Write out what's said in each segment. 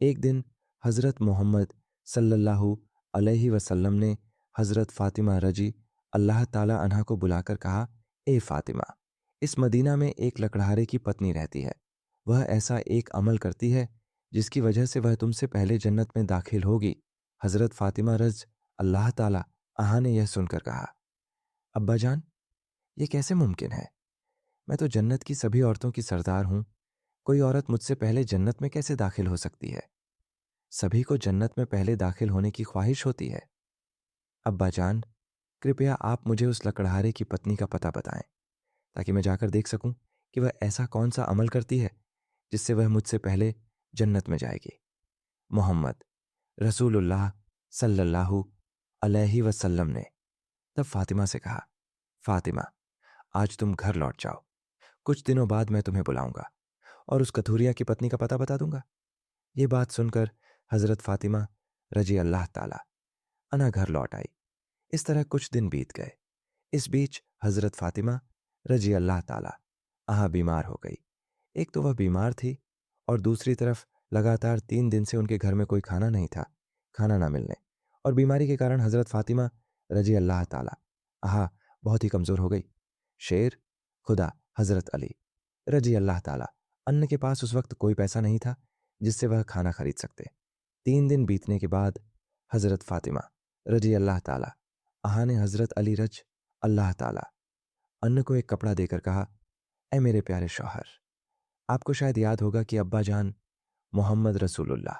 एक दिन हज़रत मोहम्मद सल्लल्लाहु अलैहि वसल्लम ने हज़रत फ़ातिमा रजी अल्लाह ताला अन्हा को बुलाकर कहा, ए फ़ातिमा, इस मदीना में एक लकड़हारे की पत्नी रहती है। वह ऐसा एक अमल करती है जिसकी वजह से वह तुमसे पहले जन्नत में दाखिल होगी। हज़रत फ़ातिमा रज़ अल्लाह ताला अन्हा ने यह सुनकर कहा, अब्बा जान, ये कैसे मुमकिन है? मैं तो जन्नत की सभी औरतों की सरदार हूँ। कोई औरत मुझसे पहले जन्नत में कैसे दाखिल हो सकती है? सभी को जन्नत में पहले दाखिल होने की ख्वाहिश होती है। अब्बा जान, कृपया आप मुझे उस लकड़हारे की पत्नी का पता बताएं, ताकि मैं जाकर देख सकूं कि वह ऐसा कौन सा अमल करती है जिससे वह मुझसे पहले जन्नत में जाएगी। मोहम्मद रसूलुल्लाह सल्लल्लाहु अलैहि वसल्लम ने तब फातिमा से कहा, फातिमा, आज तुम घर लौट जाओ। कुछ दिनों बाद मैं तुम्हें बुलाऊंगा और उस कथूरिया की पत्नी का पता बता दूंगा। ये बात सुनकर हज़रत फातिमा रजी अल्लाह ताला अन्हा घर लौट आई। इस तरह कुछ दिन बीत गए। इस बीच हज़रत फ़ातिमा रज़ी अल्लाह ताला अन्हा बीमार हो गई। एक तो वह बीमार थी और दूसरी तरफ लगातार 3 दिन से उनके घर में कोई खाना नहीं था। खाना ना मिलने और बीमारी के कारण हज़रत फ़ातिमा रज़ी अल्लाह ताला अन्हा बहुत ही कमज़ोर हो गई। शेर खुदा हज़रत अली रज़ी अल्लाह ताला अन्ना के पास उस वक़्त कोई पैसा नहीं था जिससे वह खाना खरीद सकते। 3 दिन बीतने के बाद हज़रत फ़ातिमा रज़ी अल्लाह ताला अन्हा ने हज़रत अली रज अल्लाह ताला अन्ना को एक कपड़ा देकर कहा, ऐ मेरे प्यारे शौहर, आपको शायद याद होगा कि अब्बा जान मोहम्मद रसूलुल्लाह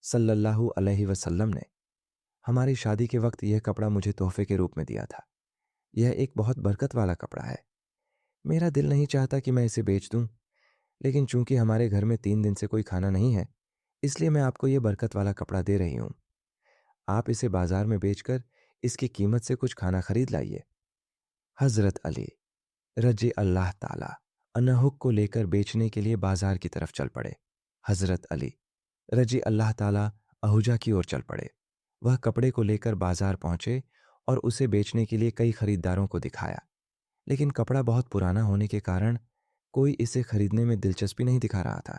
सल्लल्लाहु अलैहि वसल्लम ने हमारी शादी के वक्त यह कपड़ा मुझे तोहफे के रूप में दिया था। यह एक बहुत बरकत वाला कपड़ा है। मेरा दिल नहीं चाहता कि मैं इसे बेच दूं, लेकिन चूंकि हमारे घर में 3 दिन से कोई खाना नहीं है, इसलिए मैं आपको यह बरकत वाला कपड़ा दे रही हूं। आप इसे बाजार में बेचकर इसकी कीमत से कुछ खाना खरीद लाइए। हज़रत अली रज़ी अल्लाह ताला अन्हुक को लेकर बेचने के लिए बाजार की तरफ चल पड़े। हज़रत अली रज़ी अल्लाह ताला अहुजा की ओर चल पड़े। वह कपड़े को लेकर बाजार पहुंचे और उसे बेचने के लिए कई खरीदारों को दिखाया, लेकिन कपड़ा बहुत पुराना होने के कारण कोई इसे खरीदने में दिलचस्पी नहीं दिखा रहा था।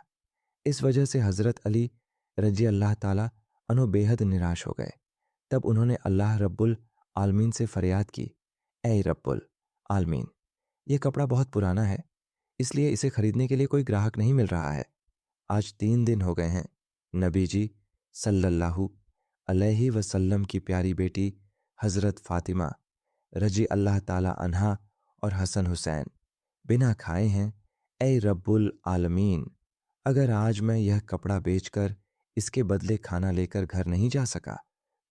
इस वजह से हज़रत अली रज़ी अल्लाह ताला अन्हो बेहद निराश हो गए। तब उन्होंने अल्लाह रब्बुल आलमीन से फरियाद की, ऐ रब्बुल आलमीन, ये कपड़ा बहुत पुराना है, इसलिए इसे खरीदने के लिए कोई ग्राहक नहीं मिल रहा है। आज 3 दिन हो गए हैं। नबी जी सल्लल्लाहु अलैहि वसल्लम की प्यारी बेटी हज़रत फ़ातिमा रजी अल्लाह ताला अन्हा और हसन हुसैन बिना खाए हैं। ऐ रब्बुल आलमीन, अगर आज मैं यह कपड़ा बेचकर इसके बदले खाना लेकर घर नहीं जा सका,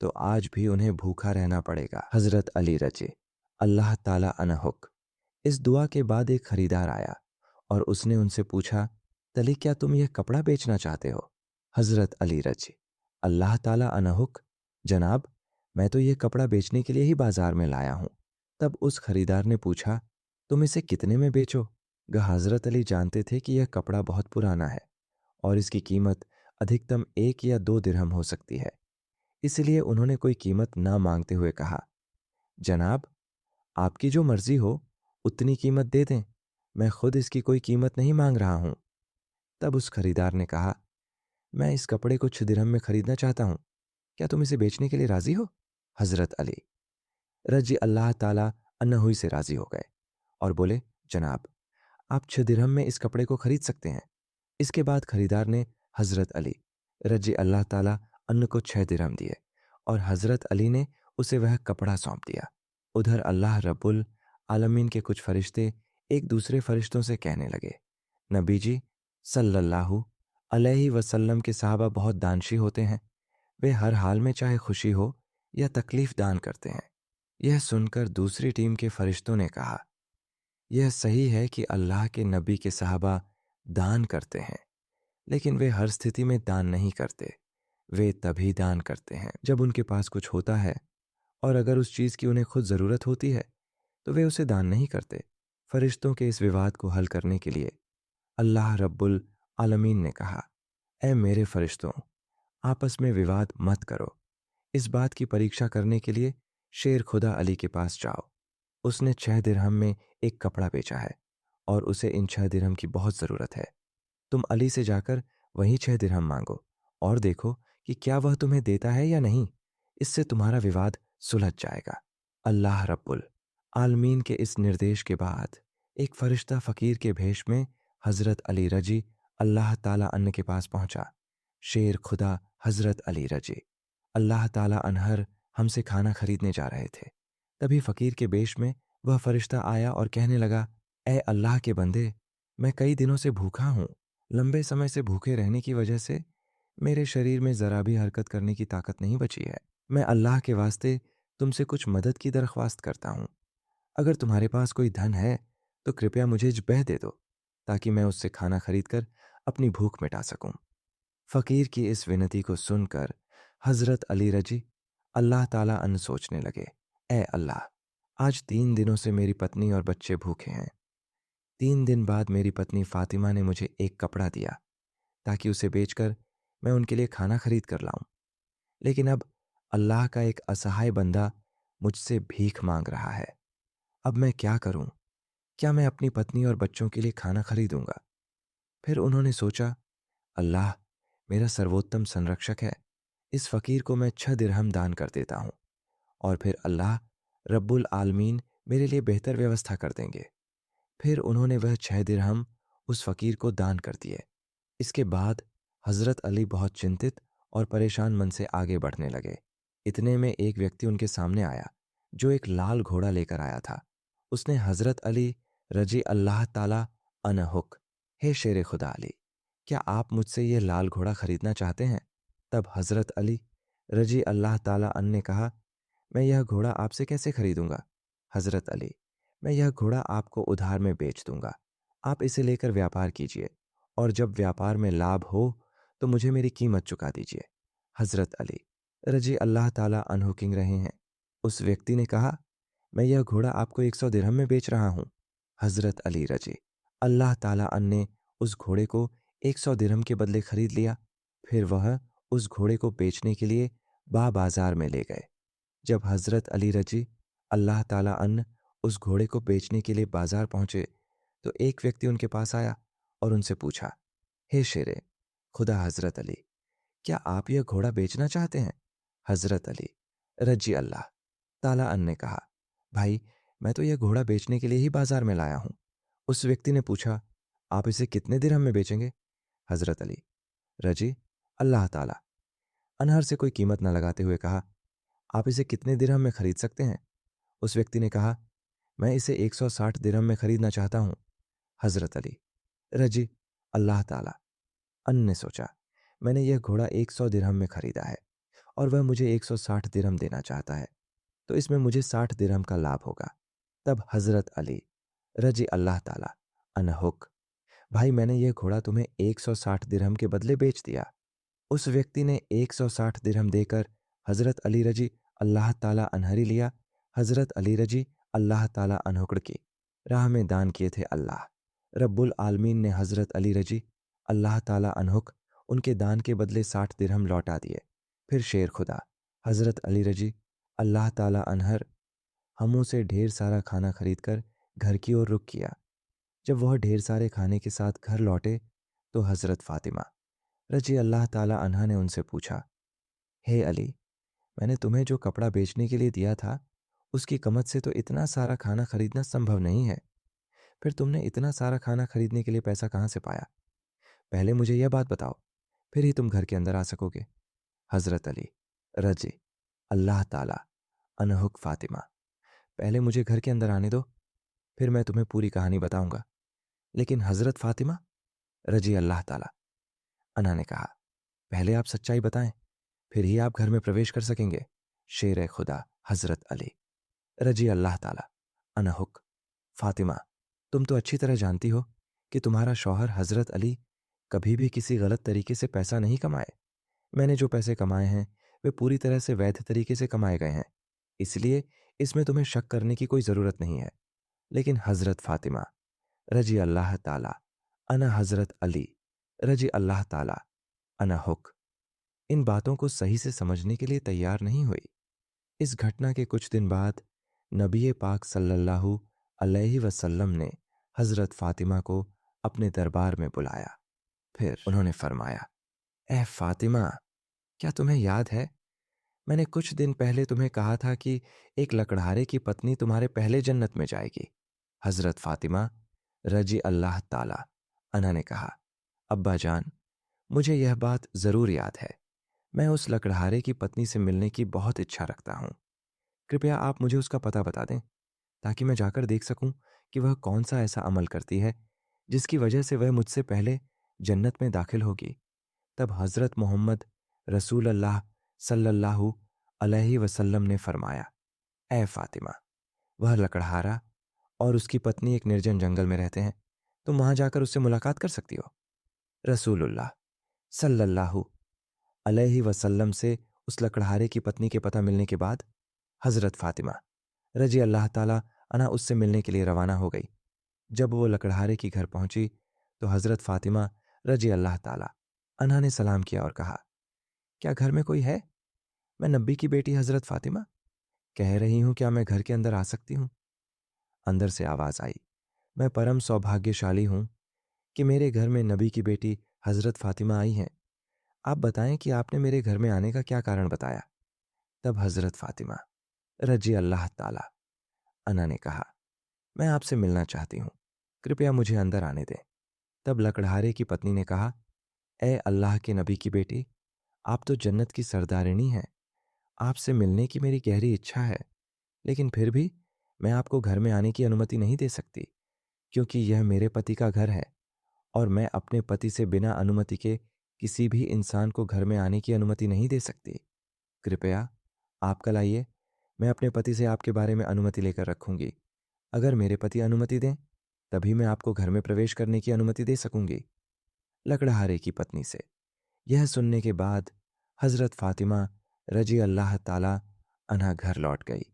तो आज भी उन्हें भूखा रहना पड़ेगा। हज़रत अली रजे अल्लाह ताला अन्हुक। इस दुआ के बाद एक खरीदार आया और उसने उनसे पूछा, तली क्या तुम यह कपड़ा बेचना चाहते हो? हज़रत अली रजी अल्लाह ताला अन्हुक, जनाब, मैं तो यह कपड़ा बेचने के लिए ही बाजार में लाया हूं। तब उस खरीदार ने पूछा, तुम इसे कितने में बेचोगे? हज़रत अली जानते थे कि यह कपड़ा बहुत पुराना है और इसकी कीमत अधिकतम 1 या 2 दिरहम हो सकती है। इसलिए उन्होंने कोई कीमत ना मांगते हुए कहा, जनाब, आपकी जो मर्जी हो उतनी कीमत दे दें, मैं खुद इसकी कोई कीमत नहीं मांग रहा हूं। तब उस खरीदार ने कहा, मैं इस कपड़े को 6 दिरहम में खरीदना चाहता हूं, क्या तुम इसे बेचने के लिए राजी हो? हज़रत अली रजी अल्लाह ताला अन्हुई से राजी हो गए और बोले, जनाब, आप 6 दिरहम में इस कपड़े को खरीद सकते हैं। इसके बाद खरीदार ने हज़रत अली रजी अल्लाह ताला अन्नु को 6 दिरहम दिए और हज़रत अली ने उसे वह कपड़ा सौंप दिया। उधर अल्लाह रब्बुल आलमीन के कुछ फरिश्ते एक दूसरे फरिश्तों से कहने लगे, नबी जी सल्लल्लाहु अलैहि वसल्लम के सहाबा बहुत दानशी होते हैं। वे हर हाल में चाहे खुशी हो या तकलीफ दान करते हैं। यह सुनकर दूसरी टीम के फरिश्तों ने कहा, यह सही है कि अल्लाह के नबी के सहाबा दान करते हैं, लेकिन वे हर स्थिति में दान नहीं करते। वे तभी दान करते हैं जब उनके पास कुछ होता है, और अगर उस चीज़ की उन्हें खुद ज़रूरत होती है तो वे उसे दान नहीं करते। फरिश्तों के इस विवाद को हल करने के लिए अल्लाह रब्बुल आलमीन ने कहा, ऐ मेरे फरिश्तों, आपस में विवाद मत करो। इस बात की परीक्षा करने के लिए शेर खुदा अली के पास जाओ। उसने 6 दिरहम में एक कपड़ा बेचा है और उसे इन 6 दिरहम की बहुत ज़रूरत है। तुम अली से जाकर वहीं 6 दिरहम मांगो और देखो कि क्या वह तुम्हें देता है या नहीं। इससे तुम्हारा विवाद सुलझ जाएगा। अल्लाह रब्बुल आलमीन के इस निर्देश के बाद एक फरिश्ता फ़कीर के भेष में हज़रत अली रजी अल्लाह ताला अन्ह के पास पहुंचा। शेर खुदा हज़रत अली रजी अल्लाह ताला अनहर हमसे खाना खरीदने जा रहे थे। तभी फ़कीर के बेश में वह फरिश्ता आया और कहने लगा, ए अल्लाह के बंदे, मैं कई दिनों से भूखा हूँ। लंबे समय से भूखे रहने की वजह से मेरे शरीर में ज़रा भी हरकत करने की ताकत नहीं बची है। मैं अल्लाह के वास्ते तुमसे कुछ मदद की दरख्वास्त करता हूँ। अगर तुम्हारे पास कोई धन है तो कृपया मुझे जबह दे दो, ताकि मैं उससे खाना खरीद कर अपनी भूख मिटा सकूं। फ़कीर की इस विनती को सुनकर हज़रत अली रजी अल्लाह ताला अन्न सोचने लगे, ए अल्लाह, आज 3 दिनों से मेरी पत्नी और बच्चे भूखे हैं। 3 दिन बाद मेरी पत्नी फ़ातिमा ने मुझे एक कपड़ा दिया ताकि उसे बेचकर मैं उनके लिए खाना खरीद कर लाऊं। लेकिन अब अल्लाह का एक असहाय बंदा मुझसे भीख मांग रहा है। अब मैं क्या करूं? क्या मैं अपनी पत्नी और बच्चों के लिए खाना खरीदूंगा? फिर उन्होंने सोचा, अल्लाह मेरा सर्वोत्तम संरक्षक है। इस फ़कीर को मैं 6 दिरहम दान कर देता हूँ और फिर अल्लाह रब्बुल आलमीन मेरे लिए बेहतर व्यवस्था कर देंगे। फिर उन्होंने वह 6 दिरहम उस फ़कीर को दान कर दिए। इसके बाद हज़रत अली बहुत चिंतित और परेशान मन से आगे बढ़ने लगे। इतने में एक व्यक्ति उनके सामने आया जो एक लाल घोड़ा लेकर आया था। उसने हज़रत अली रजी अल्लाह ताला अनहुक, हे शेर खुदा अली, क्या आप मुझसे ये लाल घोड़ा खरीदना चाहते हैं? तब हज़रत अली रजी अल्लाह ताला अन ने कहा, मैं यह घोड़ा आपसे कैसे खरीदूंगा? हज़रत अली, मैं यह घोड़ा आपको उधार में बेच दूंगा। आप इसे लेकर व्यापार कीजिए और जब व्यापार में लाभ हो तो मुझे मेरी कीमत चुका दीजिए। हज़रत अली रजी अल्लाह ताला अन्हु किंग रहे हैं। उस व्यक्ति ने कहा, मैं यह घोड़ा आपको 100 दिरहम में बेच रहा हूँ। हज़रत अली रजी अल्लाह ताला अन ने उस घोड़े को 100 दिरहम के बदले खरीद लिया। फिर वह उस घोड़े को बेचने के लिए बाजार में ले गए। जब हज़रत अली रजी अल्लाह ताला अन उस घोड़े को बेचने के लिए बाजार पहुंचे तो एक व्यक्ति उनके पास आया और उनसे पूछा, हे शेरे खुदा हज़रत अली, क्या आप यह घोड़ा बेचना चाहते हैं? हज़रत अली रजी अल्लाह ताला अन ने कहा, भाई, मैं तो यह घोड़ा बेचने के लिए ही बाजार में लाया हूं। उस व्यक्ति ने पूछा, आप इसे कितने दिरहम में बेचेंगे? हज़रत अली रजी अल्लाह ताला अनहर से कोई कीमत न लगाते हुए कहा, आप इसे कितने दिरहम में खरीद सकते हैं? उस व्यक्ति ने कहा, मैं इसे 160 दिरहम में खरीदना चाहता हूँ। हज़रत अली रजी अल्लाह ताला अन ने सोचा, मैंने यह घोड़ा 100 दिरहम में खरीदा है और वह मुझे 160 दिरहम देना चाहता है, तो इसमें मुझे 60 दिरहम का लाभ होगा। तब हज़रत अली रजी अल्लाह ताला अनहुक, भाई, मैंने यह घोड़ा तुम्हें 160 दिरहम के बदले बेच दिया। उस व्यक्ति ने 160 दिरहम देकर हज़रत अली रजी अल्लाह ताला अनहरी लिया। हज़रत अली रजी अल्लाह ताला अनहुकड़ की राह में दान किए थे। अल्लाह रब्बुल आलमीन ने हज़रत अली रजी अल्लाह ताला अनहुक उनके दान के बदले 60 दिरहम लौटा दिए। फिर शेर खुदा हज़रत अली रजी अल्लाह ताला अनहर हमों से ढेर सारा खाना खरीद कर घर की ओर रुख किया। जब वह ढेर सारे खाने के साथ घर लौटे तो हज़रत फ़ातिमा रजी अल्लाह ताला अन्हा ने उनसे पूछा, हे अली, मैंने तुम्हें जो कपड़ा बेचने के लिए दिया था उसकी कीमत से तो इतना सारा खाना खरीदना संभव नहीं है। फिर तुमने इतना सारा खाना खरीदने के लिए पैसा कहाँ से पाया? पहले मुझे यह बात बताओ, फिर ही तुम घर के अंदर आ सकोगे। हज़रत अली रजी अल्लाह ताला अनहुक फ़ातिमा, पहले मुझे घर के अंदर आने दो, फिर मैं तुम्हें पूरी कहानी बताऊंगा। लेकिन हज़रत फ़ातिमा रजी अल्लाह ताला अन्हा ने कहा, पहले आप सच्चाई बताएं, फिर ही आप घर में प्रवेश कर सकेंगे। शेर खुदा हज़रत अली रजी अल्लाह ताला अनहुक, फ़ातिमा, तुम तो अच्छी तरह जानती हो कि तुम्हारा शौहर हज़रत अली कभी भी किसी गलत तरीके से पैसा नहीं कमाए। मैंने जो पैसे कमाए हैं वे पूरी तरह से वैध तरीके से कमाए गए हैं, इसलिए इसमें तुम्हें शक करने की कोई ज़रूरत नहीं है। लेकिन हज़रत फ़ातिमा रजी अल्लाह ताला अना हज़रत अली रजी अल्लाह ताला अना हुक इन बातों को सही से समझने के लिए तैयार नहीं हुई। इस घटना के कुछ दिन बाद नबी पाक सल्लल्लाहु अलैहि वसल्लम ने हज़रत फ़ातिमा को अपने दरबार में बुलाया। फिर उन्होंने फरमाया, ए फातिमा, क्या तुम्हें याद है मैंने कुछ दिन पहले तुम्हें कहा था कि एक लकड़हारे की पत्नी तुम्हारे पहले जन्नत में जाएगी। हजरत फातिमा रजी अल्लाह ताला अन्हा ने कहा, अब्बा जान, मुझे यह बात जरूर याद है। मैं उस लकड़हारे की पत्नी से मिलने की बहुत इच्छा रखता हूँ। कृपया आप मुझे उसका पता बता दें ताकि मैं जाकर देख सकूं कि वह कौन सा ऐसा अमल करती है जिसकी वजह से वह मुझसे पहले जन्नत में दाखिल होगी। तब हजरत मोहम्मद रसूल अल्लाह सल्लल्लाहु अलैहि वसल्लम ने फरमाया, ए फातिमा, वह लकड़हारा और उसकी पत्नी एक निर्जन जंगल में रहते हैं। तुम वहां जाकर उससे मुलाकात कर सकती हो। रसूलुल्लाह सल्लल्लाहु अलैहि वसल्लम से उस लकड़हारे की पत्नी के पता मिलने के बाद हजरत फातिमा रजी अल्लाह ताला अन्हा उससे मिलने के लिए रवाना हो गई। जब वो लकड़हारे की घर पहुंची तो हजरत फातिमा रजी अल्लाह ताला अन्हा ने सलाम किया और कहा, क्या घर में कोई है? मैं नब्बी की बेटी हजरत फातिमा कह रही हूं, क्या मैं घर के अंदर आ सकती हूं? अंदर से आवाज आई, मैं परम सौभाग्यशाली हूं कि मेरे घर में नबी की बेटी हजरत फातिमा आई हैं। आप बताएं कि आपने मेरे घर में आने का क्या कारण बताया। तब हजरत फातिमा रजी अल्लाह ताला अन्हा ने कहा, मैं आपसे मिलना चाहती हूं, कृपया मुझे अंदर आने दें। तब लकड़हारे की पत्नी ने कहा, ए अल्लाह के नबी की बेटी, आप तो जन्नत की सरदारिनी हैं। आपसे मिलने की मेरी गहरी इच्छा है, लेकिन फिर भी मैं आपको घर में आने की अनुमति नहीं दे सकती, क्योंकि यह मेरे पति का घर है और मैं अपने पति से बिना अनुमति के किसी भी इंसान को घर में आने की अनुमति नहीं दे सकती। कृपया आप कल आइए, मैं अपने पति से आपके बारे में अनुमति लेकर रखूंगी। अगर मेरे पति अनुमति दें तभी मैं आपको घर में प्रवेश करने की अनुमति दे सकूंगी। लकड़हारे की पत्नी से यह सुनने के बाद हजरत फातिमा रजी अल्लाह ताला अन्हा घर लौट गई।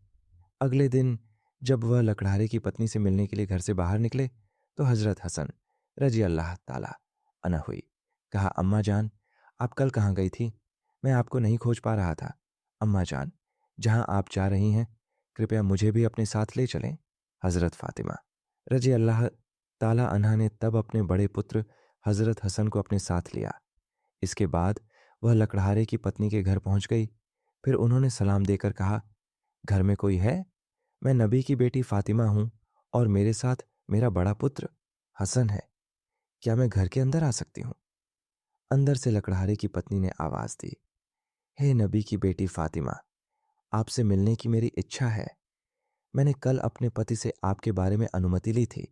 अगले दिन जब वह लकड़हारे की पत्नी से मिलने के लिए घर से बाहर निकले तो हजरत हसन रजी अल्लाह ताला अन्हा हुई। कहा, अम्मा जान, आप कल कहाँ गई थी? मैं आपको नहीं खोज पा रहा था। अम्मा जान, जहाँ आप जा रही हैं कृपया मुझे भी अपने साथ ले चलें। हजरत फातिमा रजी अल्लाह ताला अन्हा ने तब अपने बड़े पुत्र हजरत हसन को अपने साथ लिया। इसके बाद वह लकड़हारे की पत्नी के घर पहुंच गई। फिर उन्होंने सलाम देकर कहा, घर में कोई है? मैं नबी की बेटी फातिमा हूं और मेरे साथ मेरा बड़ा पुत्र हसन है। क्या मैं घर के अंदर आ सकती हूँ? अंदर से लकड़हारे की पत्नी ने आवाज दी, हे नबी की बेटी फातिमा, आपसे मिलने की मेरी इच्छा है। मैंने कल अपने पति से आपके बारे में अनुमति ली थी,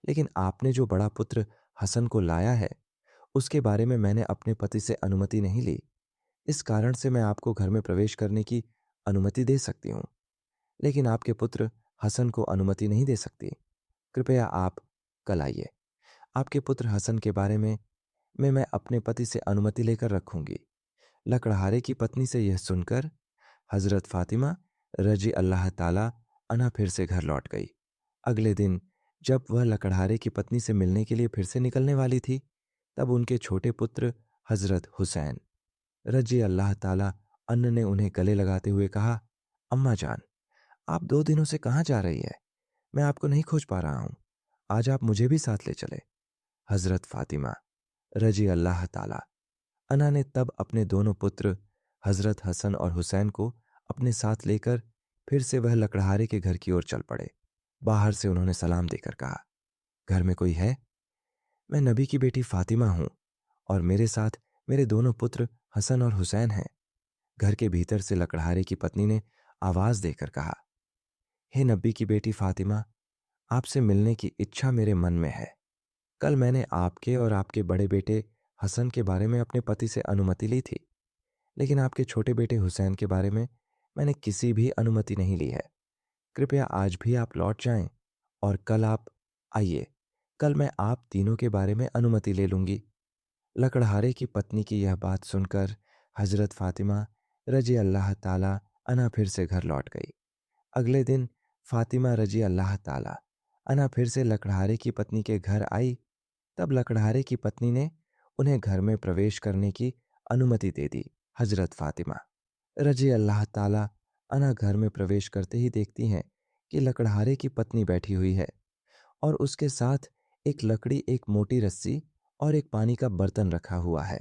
लेकिन आपने जो बड़ा पुत्र हसन को लाया है उसके बारे में मैंने अपने पति से अनुमति नहीं ली। इस कारण से मैं आपको घर में प्रवेश करने की अनुमति दे सकती हूँ, लेकिन आपके पुत्र हसन को अनुमति नहीं दे सकती। कृपया आप कल आइए। आपके पुत्र हसन के बारे में मैं अपने पति से अनुमति लेकर रखूंगी। लकड़हारे की पत्नी से यह सुनकर हजरत फातिमा रजी अल्लाह ताला अन्हा फिर से घर लौट गई। अगले दिन जब वह लकड़हारे की पत्नी से मिलने के लिए फिर से निकलने वाली थी तब उनके छोटे पुत्र हजरत हुसैन रजी अल्लाह ताला अन्य ने उन्हें गले लगाते हुए कहा, अम्मा जान, आप 2 दिनों से कहाँ जा रही है? मैं आपको नहीं खोज पा रहा हूँ। आज आप मुझे भी साथ ले चले। हजरत फातिमा रजी अल्लाह ताला अन्हा ने तब अपने दोनों पुत्र हजरत हसन और हुसैन को अपने साथ लेकर फिर से वह लकड़हारे के घर की ओर चल पड़े। बाहर से उन्होंने सलाम देकर कहा, घर में कोई है? मैं नबी की बेटी फातिमा हूं और मेरे साथ मेरे दोनों पुत्र हसन और हुसैन हैं। घर के भीतर से लकड़हारे की पत्नी ने आवाज देकर कहा, हे नबी की बेटी फातिमा, आपसे मिलने की इच्छा मेरे मन में है। कल मैंने आपके और आपके बड़े बेटे हसन के बारे में अपने पति से अनुमति ली थी, लेकिन आपके छोटे बेटे हुसैन के बारे में मैंने किसी भी अनुमति नहीं ली है। कृपया आज भी आप लौट जाएं और कल आप आइए। कल मैं आप तीनों के बारे में अनुमति ले लूंगी। लकड़हारे की पत्नी की यह बात सुनकर हजरत फातिमा रजी अल्लाह ताला अन्हा फिर से घर लौट गई। अगले दिन फातिमा रजी अल्लाह ताला अन्हा फिर से लकड़हारे की पत्नी के घर आई। तब लकड़हारे की पत्नी ने उन्हें घर में प्रवेश करने की अनुमति दे दी। हजरत फातिमा रजी अल्लाह ताला अन्हा घर में प्रवेश करते ही देखती हैं कि लकड़हारे की पत्नी बैठी हुई है और उसके साथ एक लकड़ी, एक मोटी रस्सी और एक पानी का बर्तन रखा हुआ है।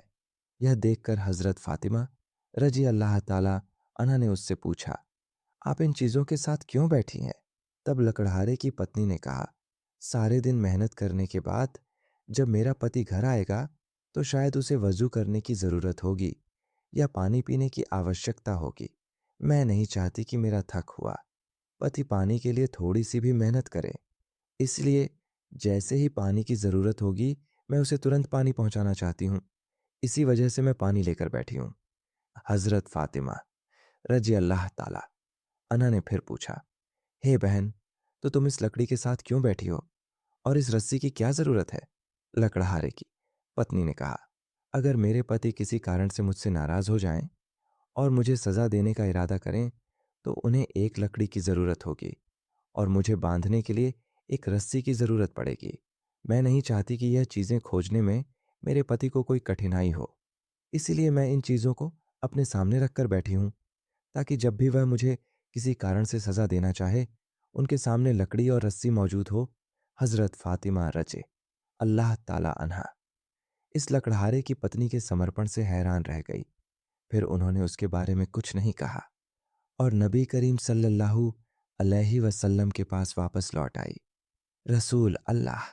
यह देखकर हजरत फातिमा रजी अल्लाह ताला अन्हा ने उससे पूछा, आप इन चीजों के साथ क्यों बैठी हैं? तब लकड़हारे की पत्नी ने कहा, सारे दिन मेहनत करने के बाद जब मेरा पति घर आएगा तो शायद उसे वजू करने की जरूरत होगी या पानी पीने की आवश्यकता होगी। मैं नहीं चाहती कि मेरा थक हुआ पति पानी के लिए थोड़ी सी भी मेहनत करे। इसलिए जैसे ही पानी की जरूरत होगी मैं उसे तुरंत पानी पहुंचाना चाहती हूँ। इसी वजह से मैं पानी लेकर बैठी हूँ। हजरत फातिमा रजी अल्लाह ताला अन्हा ने फिर पूछा, हे बहन, तो तुम इस लकड़ी के साथ क्यों बैठी हो और इस रस्सी की क्या जरूरत है? लकड़हारे की पत्नी ने कहा, अगर मेरे पति किसी कारण से मुझसे नाराज हो जाएं और मुझे सजा देने का इरादा करें तो उन्हें एक लकड़ी की जरूरत होगी और मुझे बांधने के लिए एक रस्सी की जरूरत पड़ेगी। मैं नहीं चाहती कि यह चीजें खोजने में मेरे पति को कोई कठिनाई हो। इसीलिए मैं इन चीजों को अपने सामने रखकर बैठी हूं ताकि जब भी वह मुझे किसी कारण से सजा देना चाहे उनके सामने लकड़ी और रस्सी मौजूद हो। हजरत फातिमा रजे अल्लाह ताला अन्हा इस लकड़हारे की पत्नी के समर्पण से हैरान रह गई। फिर उन्होंने उसके बारे में कुछ नहीं कहा और नबी करीम सल्लल्लाहु अलैहि वसल्लम के पास वापस लौट आई। रसूल अल्लाह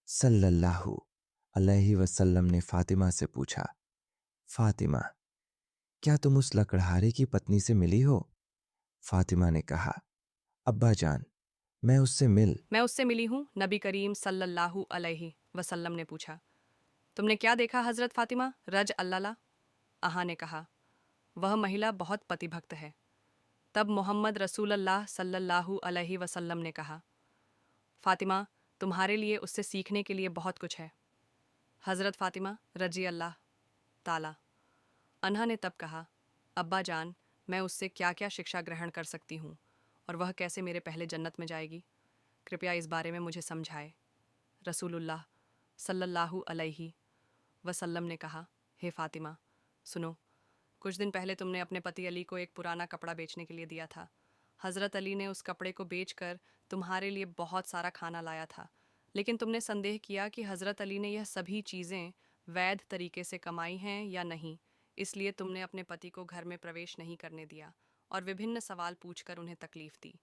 सल्लल्लाहु अलैहि वसल्लम ने फातिमा से पूछा, फातिमा, क्या तुम उस लकड़हारे की पत्नी से मिली हो? फातिमा ने कहा, अब्बा जान, मैं उससे मिल मैं उससे मिली हूँ। नबी करीम सल्लल्लाहु अलैहि वसल्लम ने पूछा, तुमने क्या देखा हजरत फातिमा रज अल्लाह? आहा ने कहा, वह महिला बहुत पतिभक्त है। तब मोहम्मद रसूलुल्लाह सल्लल्लाहु अलैहि वसल्लम ने कहा, फातिमा, तुम्हारे लिए उससे सीखने के लिए बहुत कुछ है। हजरत फातिमा रजी अल्लाह ताला अन्हा ने तब कहा, अब्बा जान, मैं उससे क्या क्या शिक्षा ग्रहण कर सकती हूँ और वह कैसे मेरे पहले जन्नत में जाएगी? कृपया इस बारे में मुझे समझाए। रसूलुल्लाह सल्लल्लाहु अलैहि वसल्लम ने कहा, हे फातिमा, सुनो, कुछ दिन पहले तुमने अपने पति अली को एक पुराना कपड़ा बेचने के लिए दिया था। हज़रत अली ने उस कपड़े को बेचकर तुम्हारे लिए बहुत सारा खाना लाया था, लेकिन तुमने संदेह किया कि हज़रत अली ने यह सभी चीज़ें वैध तरीके से कमाई हैं या नहीं, इसलिए तुमने अपने पति को घर में प्रवेश नहीं करने दिया और विभिन्न सवाल पूछकर उन्हें तकलीफ दी,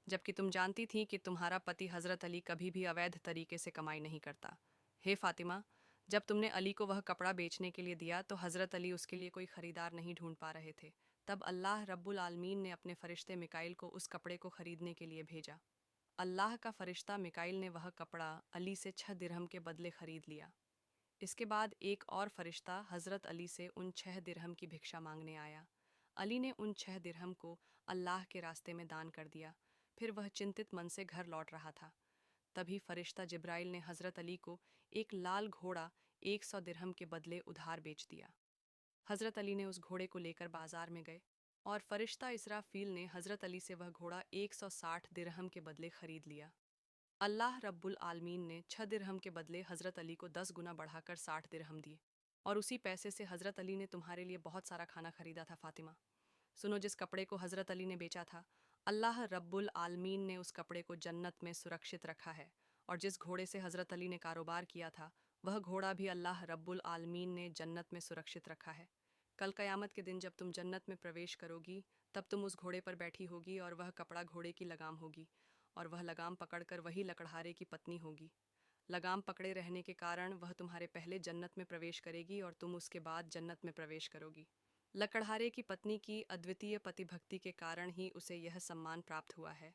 जबकि तुम जानती थी कि तुम्हारा पति हज़रत अली कभी भी अवैध तरीके से कमाई नहीं करता। हे फातिमा, जब तुमने अली को वह कपड़ा बेचने के लिए दिया तो हज़रत अली उसके लिए कोई ख़रीदार नहीं ढूंढ पा रहे थे। तब अल्लाह रब्बुल आलमीन ने अपने फ़रिश्ते मिकाइल को उस कपड़े को ख़रीदने के लिए भेजा। अल्लाह का फ़रिश्ता मिकाइल ने वह कपड़ा अली से 6 दिरहम के बदले ख़रीद लिया। इसके बाद एक और फ़रिश्ता हज़रत अली से उन 6 दिरहम की भिक्षा मांगने आया। अली ने उन 6 दिरहम को अल्लाह के रास्ते में दान कर दिया। फिर वह चिंतित मन से घर लौट रहा था। तभी फरिश्ता जिब्राइल ने हज़रत अली को एक लाल घोड़ा 100 दिरहम के बदले उधार बेच दिया। हज़रत अली ने उस घोड़े को लेकर बाजार में गए और फरिश्ता इसराफील ने हज़रत अली से वह घोड़ा 160 दिरहम के बदले खरीद लिया। अल्लाह रब्बुल आलमीन ने 6 दिरहम के बदले हज़रत अली को 10 गुना बढ़ाकर 60 दिरहम दिए और उसी पैसे से हज़रत अली ने तुम्हारे लिए बहुत सारा खाना खरीदा था। फातिमा, सुनो, जिस कपड़े को हज़रत अली ने बेचा था, अल्लाह रब्बुल आलमीन ने उस कपड़े को जन्नत में सुरक्षित रखा है, और जिस घोड़े से हज़रत अली ने कारोबार किया था वह घोड़ा भी अल्लाह रब्बुल आलमीन ने जन्नत में सुरक्षित रखा है। कल क़यामत के दिन जब तुम जन्नत में प्रवेश करोगी तब तुम उस घोड़े पर बैठी होगी और वह कपड़ा घोड़े की लगाम होगी और वह लगाम पकड़कर वही लकड़हारे की पत्नी होगी। लगाम पकड़े रहने के कारण वह तुम्हारे पहले जन्नत में प्रवेश करेगी और तुम उसके बाद जन्नत में प्रवेश करोगी। लकड़हारे की पत्नी की अद्वितीय पतिभक्ति के कारण ही उसे यह सम्मान प्राप्त हुआ है।